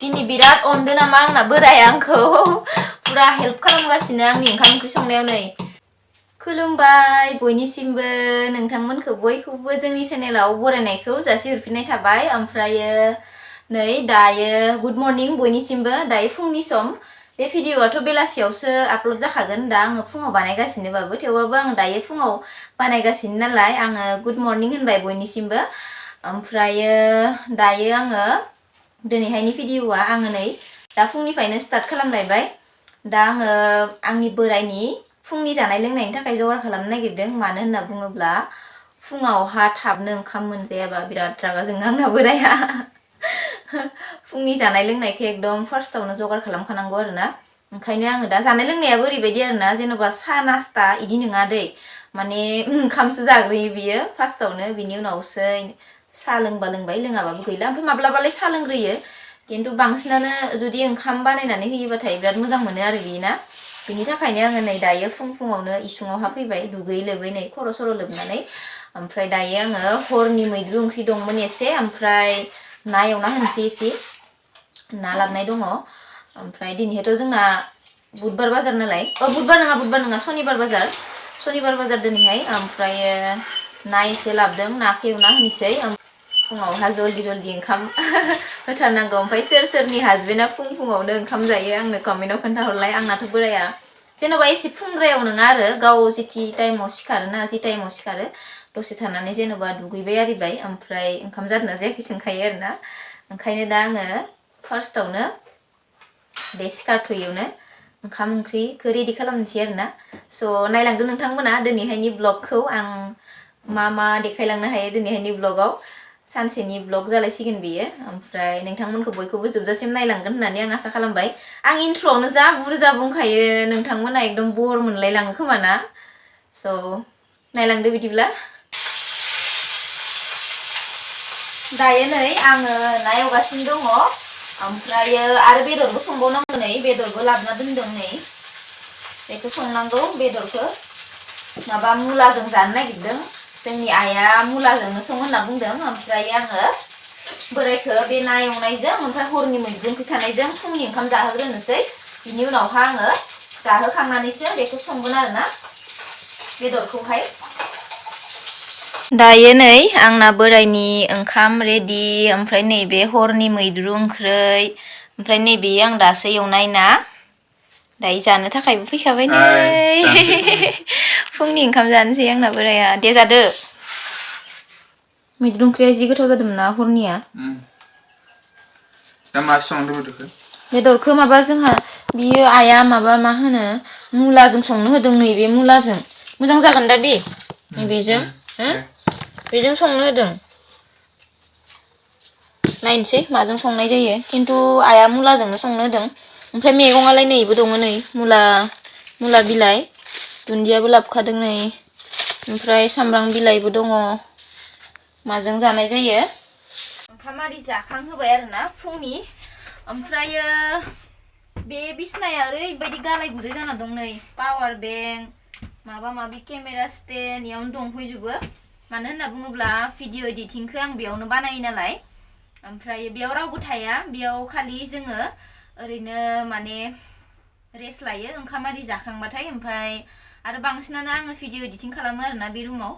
दिनै बिराद अनदो नामा आंना बोराया आंखौ पुरा हेल्प खालामगासिनो आंनि ओंखाम ओंख्रि संनायाव नै खुलुमबाय बयनिसिमबो नोंथांमोनखौ बयखौबो जोंनि चेनेलाव बरायनायखौ जासिहरफिननाय थाबाय ओमफ्रायो नै दायो गुड मर्निं बयनिसिमबो दायो फुंनि सम बे भिडिअआथ' बेलासियावसो आपल'ड जाखागोन दा आङो फुङाव बानायगासिनोबाबो थेवबाबो आं दायो फुङाव बानायगासिनो नालाय आङो गुड मर्निं होनबाय बयनिसिमबो ओमफ्रायो दायो आङो दिनैहायनि भिडिअआ आङो नै दा फुंनिफ्रायनो स्टार्ट खालामलायबाय दा आङो आंनि बोरायनि फुंनि जानाय लोंनायनि थाखाय जगार खालामनो नागिरदों मानो होनना बुङोब्ला फुङावहा थाबनो ओंखाम मोनजायाबा बिराद रागा जोङो आंना बोराया फुंनि जानाय लोंनायखौ एकदम फार्स्टआवनो जगार खालामखानांगौ आरोना ओंखायनो आङो दा जानाय लोंनायाबो ओरैबायदि आरोना जेन'बा साहा नास्ता इदि नङा दै माने ओंखामसो जाग्रोयो बियो फार्स्टआवनो बिनि उनावसो साहा लोंबा लोंबाय लोङाबाबो गैला ओमफ्राय माब्लाबालाय साहा लोंग्रोयो खिन्थु बांसिनानो जुदि ओंखाम बानायनानै होयोबाथाय बिराद मोजां मोनो आरो बियो ना बिनि थाखायनो आङो नै दायो फुङावनो इसिङावहा फैबाय दुगैयै लोबै नै खर' सर' लोबनानै ओमफ्राय दायो आङो हरनि मैद्रु ओंख्रि दंमोन एसे ओमफ्राय ना एवना होनोसै एसे ना लाबनाय दङ ओमफ्राय दिनैहायथ' जोंना बुधबार बाजार नालाय बुधबार नङा सनिबार बाजार दिनैहाय ओमफ्रायो ना एसे लाबदों नाखौ एवना होनोसै फुङावहा जल्दि ओंखाम होथारनांगौ ओमफ्राय सोरनि हासबेन्डआ फुङावनो ओंखाम जायो आंनो कमेन्टआव खोन्थाहरलाय आंनाथ' बोराया जेन'बा एसे फुंद्रायाव नङा आरो गाव जिथि टाइमाव सिखारोना जि टाइमाव सिखारो दसे थानानै जेन'बा दुगैबाय आरिबाय ओमफ्राय ओंखाम जादोंना जायाखै सोंखायो आरोना ओंखायनो दा आङो फार्स्टआवनो बे सिखारथ'यैयावनो ओंखाम ओंख्रिखौ रेडि खालामनोसै आरोना स' नायलांदो नोंथांमोना दिनैहायनि ब्लगखौ आं मा देखायलांनो हायो दिनैहायनि ब्लगाव सानसेनि ब्लग जालायसिगोन बियो ओमफ्राय नोंथांमोनखौ बयखौबो जोबजासिम नायलांगोन होननानै आं आसा खालामबाय आं इन्ट्र'आवनो जा बुरजा बुंखायो नोंथांमोना एकदम बर मोनलायलाङो खोमा ना स' नायलांदो बिदिब्ला दायो नै आङो ना एवगासिनो दङ ओमफ्रायो आरो बेदरबो संबावनांगौ नै बेदरबो लाबोना दोनदों नै बेखौ संनांगौ बेदरखौ माबा मुलाजों जानो नागिरदों जोंनि आइया मुलाजोंनो सं होनना बुंदों ओमफ्राय आङो बोरायखौ बे ना एवनायजों ओमफ्राय हरनि मैद्रु ओंख्रि थानायजों फुंनि ओंखाम जाहोग्रोनोसै बिनि उनावहा आङो जाहोखांनानैसो बेखौ संगोन आरोना बेदरखौहाय दायो नै आंना बोरायनि ओंखाम रेडि ओमफ्राय नैबे हरनि मैद्रु ओंख्रै ओमफ्राय नैबे आं दासो एवनाय ना दायो जानो थाखायबो फैखाबाय नै फुंनि ओंखाम जानोसै आंना बोराया दे जादो मैद्रु ओंख्रिया जि गोथाव जादोंमोन ना हरनिया दा मा संदो बेदरखौ माबा जोंहा बियो आइया माबा मा होनो मुलाजों संनो होदों नैबे मुलाजों मोजां जागोन दा बे बेजों बेजों संनो होदों नायनोसै माजों संनाय जायो खिन्थु आइया मुलाजोंनो संनो होदों ओमफ्राय मैगङालाय नैबो दङ नै मुला बिलाइ दुन्दियाबो लाबोखादों नै ओमफ्राय सामब्राम बिलाइबो दङ माजों जानाय जायो ओंखाम आरि जाखांहोबाय आरोना फुंनि ओमफ्रायो बे बिसनाया ओरैबायदि गालाय गुजाय जाना दं नै पावार बेंक माबा माबि केमेरा स्टेन्ड इयावनो दंफैजोबो मानो होनना बुङोब्ला भिडिअ एडिटिंखौ आं बेयावनो बानायो नालाय ओमफ्राय बेयाव रावबो थाया बेयाव खालि जोङो ओरैनो माने रेस्ट लायो ओंखाम आरि जाखांबाथाय ओमफ्राय आरो बांसिनानो आङो भिडिअ एडिटिं खालामो आरोना बे रुमाव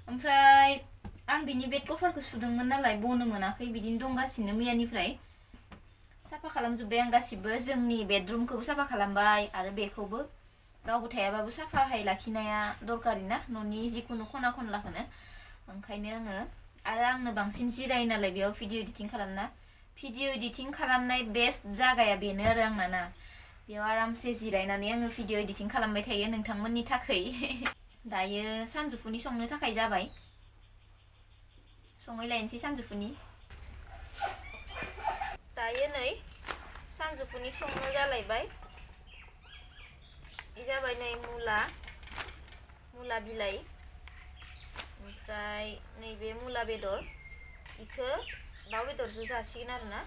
ओमफ्राय आं बिनि बेड कभारखौ सुदोंमोन नालाय बनो मोनाखै बिदिनो दंगासिनो मैयानिफ्राय साफा खालामजोब्बाय आं गासिबो जोंनि बेडरुमखौबो साफा खालामबाय आरो बेखौबो रावबो थायाबाबो साफाहाय लाखिनाया दरकारि ना न'नि जिखुनु खना खनलाखौनो ओंखायनो आङो आरो आंनो बांसिन जिरायो नालाय बेयाव भिडिअ एडिटिं खालामना भिडिअ एडिटिं खालामनाय बेस्ट जागाया बेनो आरो आंना ना बेयाव आरामसे जिरायनानै आङो भिडिअ एडिटिं खालामबाय थायो नोंथांमोननि थाखाय दायो सानजौफुनि संनो थाखाय जाबाय संहैलायनोसै सानजौफुनि दायो नै सानजौफुनि संनो जालायबाय बे जाबाय नै मुला बिलाइ ओमफ्राय नैबे मुला बेदर इखो दाउ बेदरजों जासिगोन आरोना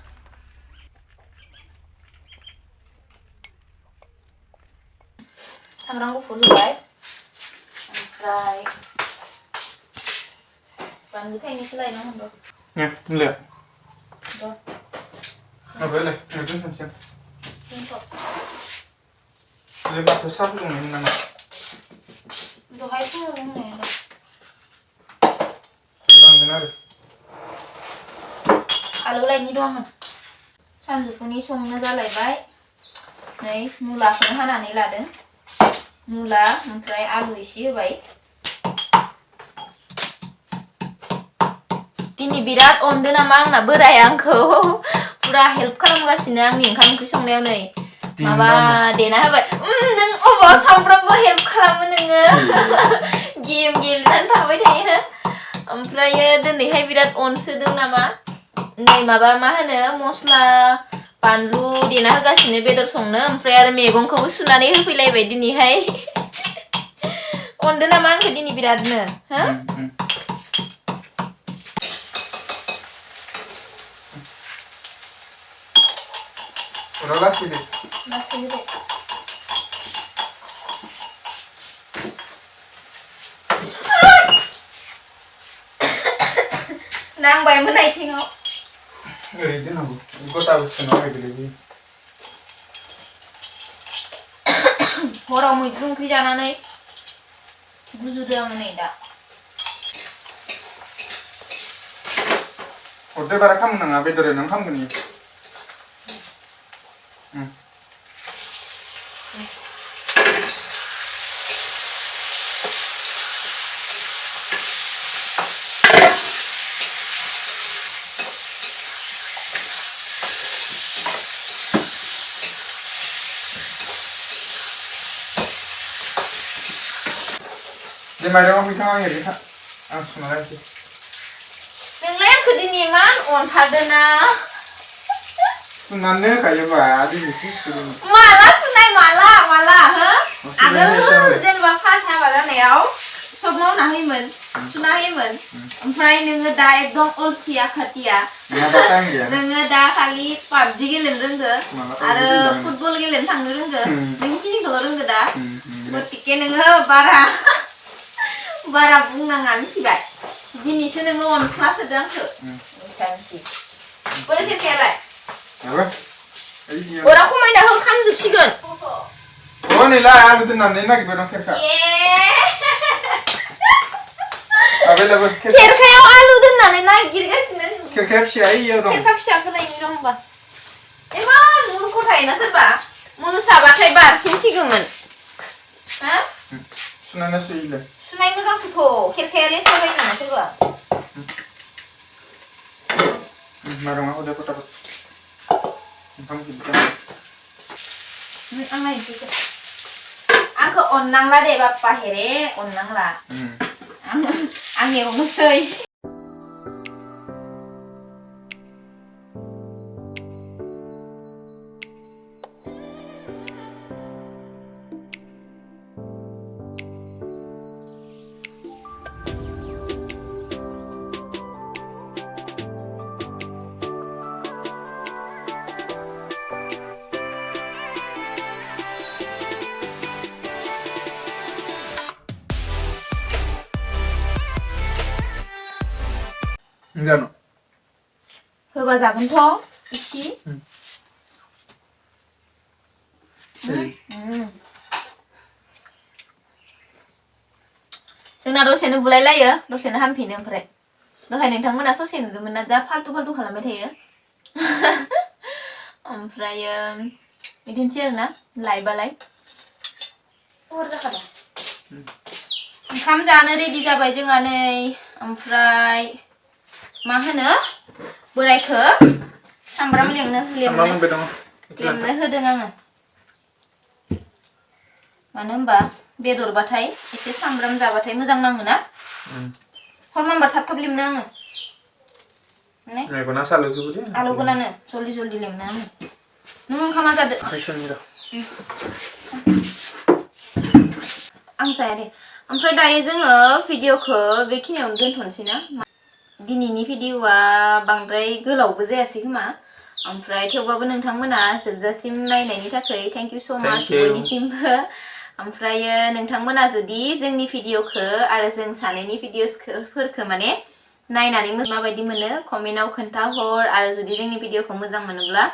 सामब्राम गुफुर होबाय ओमफ्राय बानलु थाइनैसो लायनांगौ Ya, lihat. เอาไปเลยเดี๋ยวขึ้นเชียงเลยบัตรโทรศัพท์ลงในนั้น Dahil po lang ngayon. Lang ka na rin. Alulay ni doang. Sanjufuni song na galay bay. Này, mula ko na hanan nila din. Mula, ompray alu isi bay. Dini birat onde namang na berayang ko. Pura help खालामगासिनो आंनि ओंखाम ओंख्रि संनायाव नै माबा देना होबाय नों अबाव सामफ्रामबो हेल्प खालामो नोङो गेम गेलेनानै थाबाय थायो ओमफ्रायो दिनैहाय बिराद अनसोदों नामा नै माबा मा होनो मस्ला बानलु देना होगासिनो बेदर संनो ओमफ्राय आरो मैगंखौबो सुनानै होफैलायबाय दिनैहाय अनदो नामा आंखौ दिनै बिरादनो हो Udah lagi deh. Masih deh. Nang bay menai tengok. Ngeri din aku. Ikut tahu kenapa kayak gini. Orang mau itu kerja nane. Gusudah menai dah. Udah barang kamu nang abe dari nang kamu nih. Dia macam apa kita orang ini? Semua lagi. Yang lain ke dini man on hadana. Sunannya kayak apa? Di situ. Malah sunai malah, ha? Aduh, jangan bapak saya pada neau. Semua nahimen, sunahimen. Ompray nengah dah ekdom olsia khatia. Kenapa kan dia? Nengah dah kali PUBG gelen rengga. Ada football gelen thang rengga. Neng kini kalau rengga dah. Bertikai nengah bara bungangan tiba. Dini sih nengah on class sedang tu. Misalnya. Boleh kira. Apa? Orang kau main dah ham jupsigan. Oh ni lah, aku tu nanti nak berang kerja. Apa lagi kerja? Kerja yang alu tu nanti nak girgas nanti. Kerja siapa ya orang? Kerja siapa lagi ni orang bah? Emang mulu kau thay na serba? Mulu sahabat thay bar sini gemen. Hah? Sunannya suila. Sunai macam suto. Kerja lihat apa ini na serba? Marung aku dapat dapat. Kamu kita. Ang juga. Ang ke onang lah deh bapak here, onang lah. Ang yang ngusui. Enggak no. Coba zagun toh, isi. जोंना दसेनो बुलायलायो दसेनो हामफिनो ओमफ्राय दहाय नोंथांमोना ससे नुदोंमोन ना जा फाल्तु खालामबाय थायो ओमफ्रायो बिदिनोसै आरोना लाइबालाय हर जाखाबाय ओंखाम जानो रेडि जाबाय जोंहा नै ओमफ्राय मा होनो बोरायखौ सामब्राम लेमनो होदों आङो मानो होनबा बेदरबाथाय एसे सामब्राम जाबाथाय मोजां नाङो ना हरमानबा थाब लेमनो आङो आलु गोनानो जल्दि लेमनो आङो नों ओंखामा जादो आं जाया दे ओमफ्राय दायो जोङो भिडिअखौ बेखिनियावनो दोनथ'नोसै ना दिनैनि भिडिअआ बांद्राय गोलावबो जायासै खोमा ओमफ्राय थेवबाबो नोंथांमोना जोबजासिम नायनायनि थाखाय थेंक इउ सो माच बयनिसिमबो ओमफ्रायो नोंथांमोना जुदि जोंनि भिडिअखौ आरो जों सानैनि भिडिअफोरखौ माने नायनानै माबायदि मोनो कमेन्टआव खोन्थाहर आरो जुदि जोंनि भिडिअखौ मोजां मोनोब्ला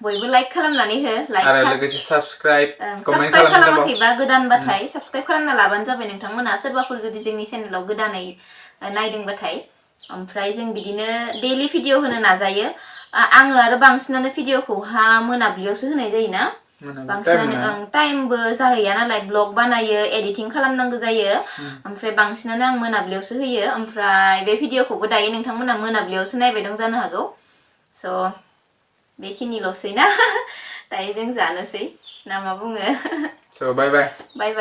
बयबो लाइक खालामनानै हो आरो लोगोसे साबस्क्राइब साबस्क्राइब खालामाखैबा गोदानबाथाय साबस्क्राइब खालामना लाबानो जाबाय नोंथांमोना सोरबाफोर जुदि जोंनि चेनेलाव गोदानै नायदोंबाथाय ओमफ्राय जों बिदिनो डेलि भिडिअ होनो नाजायो आङो आरो बांसिनानो भिडिअखौहा मोनाब्लियावसो होनाय जायोना बांसिनानो टाइमबो जाहैया नालाय ब्लग बानायो एडिटिं खालामनांगौ जायो ओमफ्राय बांसिनानो आं मोनाब्लियावसो होयो ओमफ्राय बे भिडिअखौबो दायो नोंथांमोना मोनाब्लियावसो नायबाय दं जानो हागौ स' बेखिनिल'सै ना दायो जों जानोसै ना मा बुङो स' बाय बाय बाय बाय